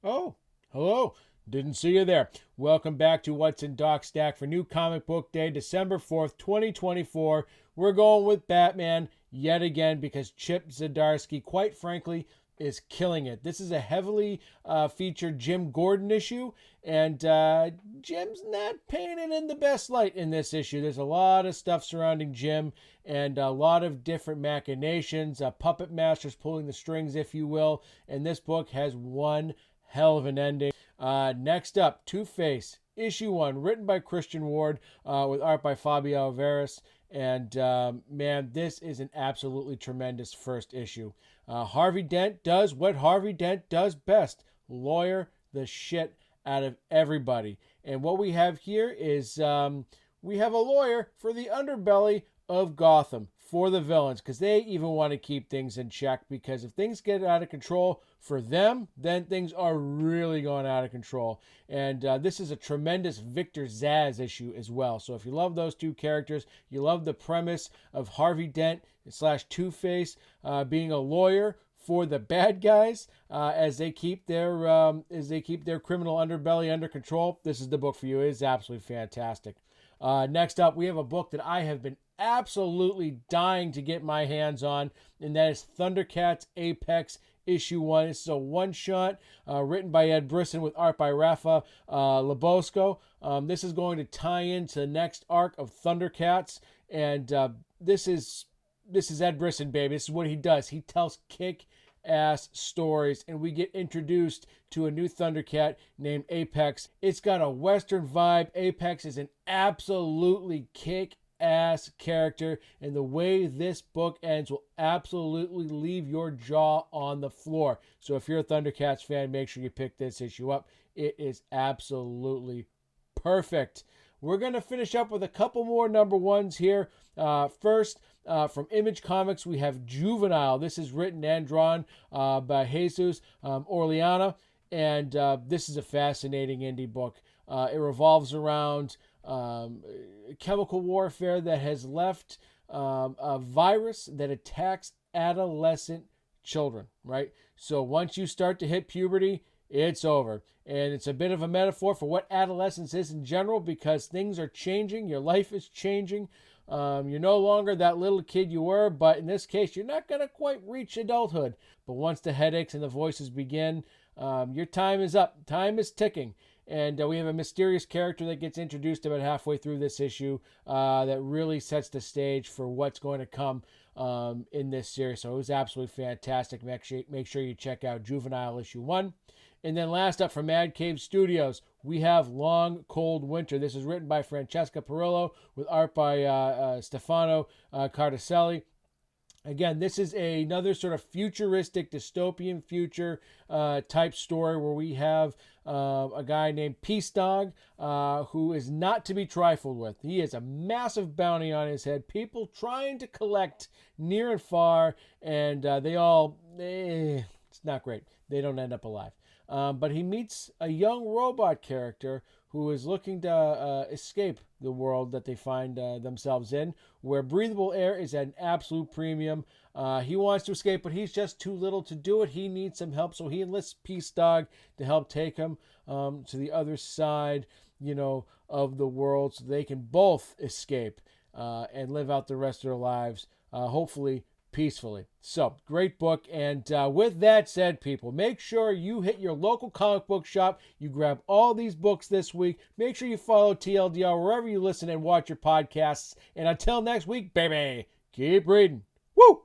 Oh, hello. Didn't see you there. Welcome back to What's in Doc Stack for New Comic Book Day, December 4th, 2024. We're going with Batman yet again because Chip Zdarsky, quite frankly, is killing it. This is a heavily featured Jim Gordon issue, and Jim's not painted in the best light in this issue. There's a lot of stuff surrounding Jim and a lot of different machinations, puppet masters pulling the strings, if you will, and this book has one hell of an ending. Next up, Two-Face, issue 1, written by Christian Ward, with art by Fabio Alvarez. And man, this is an absolutely tremendous first issue. Harvey Dent does what Harvey Dent does best: lawyer the shit out of everybody. And what we have here is we have a lawyer for the underbelly of Gotham, for the villains, because they even want to keep things in check, because if things get out of control for them, then things are really going out of control. And this is a tremendous Victor Zsasz issue as well. So if you love those two characters, you love the premise of Harvey Dent / Two-Face being a lawyer for the bad guys as they keep their criminal underbelly under control, this is the book for you. It is absolutely fantastic. Next up, we have a book that I have been absolutely dying to get my hands on, and that is Thundercats Apex issue 1. This is a one-shot written by Ed Brisson with art by Rafa Labosco. This is going to tie into the next arc of Thundercats, and this is Ed Brisson, baby. This is what he does. He tells kick-ass stories, and we get introduced to a new Thundercat named Apex. It's got a Western vibe. Apex is an absolutely kick-ass character, and the way this book ends will absolutely leave your jaw on the floor. So if you're a Thundercats fan, make sure you pick this issue up. It is absolutely perfect. We're going to finish up with a couple more number ones here. First, from Image Comics, we have Juvenile. This is written and drawn by Jesus Orellana, and this is a fascinating indie book. It revolves around chemical warfare that has left a virus that attacks adolescent children, right? So once you start to hit puberty, it's over. And it's a bit of a metaphor for what adolescence is in general, because things are changing. Your life is changing. You're no longer that little kid you were, but in this case, you're not going to quite reach adulthood. But once the headaches and the voices begin, your time is up. Time is ticking. And we have a mysterious character that gets introduced about halfway through this issue that really sets the stage for what's going to come in this series. So it was absolutely fantastic. Make sure you check out Juvenile issue 1. And then last up from Mad Cave Studios, we have Long Cold Winter. This is written by Francesca Perillo with art by Stefano Cardacelli. Again, this is another sort of futuristic, dystopian future type story where we have a guy named Peace Dog who is not to be trifled with. He has a massive bounty on his head, people trying to collect near and far, and it's not great. They don't end up alive. But he meets a young robot character who is looking to escape the world that they find themselves in, where breathable air is at an absolute premium. He wants to escape, but he's just too little to do it. He needs some help, so he enlists Peace Dog to help take him to the other side, of the world, so they can both escape and live out the rest of their lives, hopefully peacefully. So, great book. And with that said, people, make sure you hit your local comic book shop. You grab all these books this week. Make sure you follow TLDR wherever you listen and watch your podcasts. And until next week, baby, keep reading. Woo!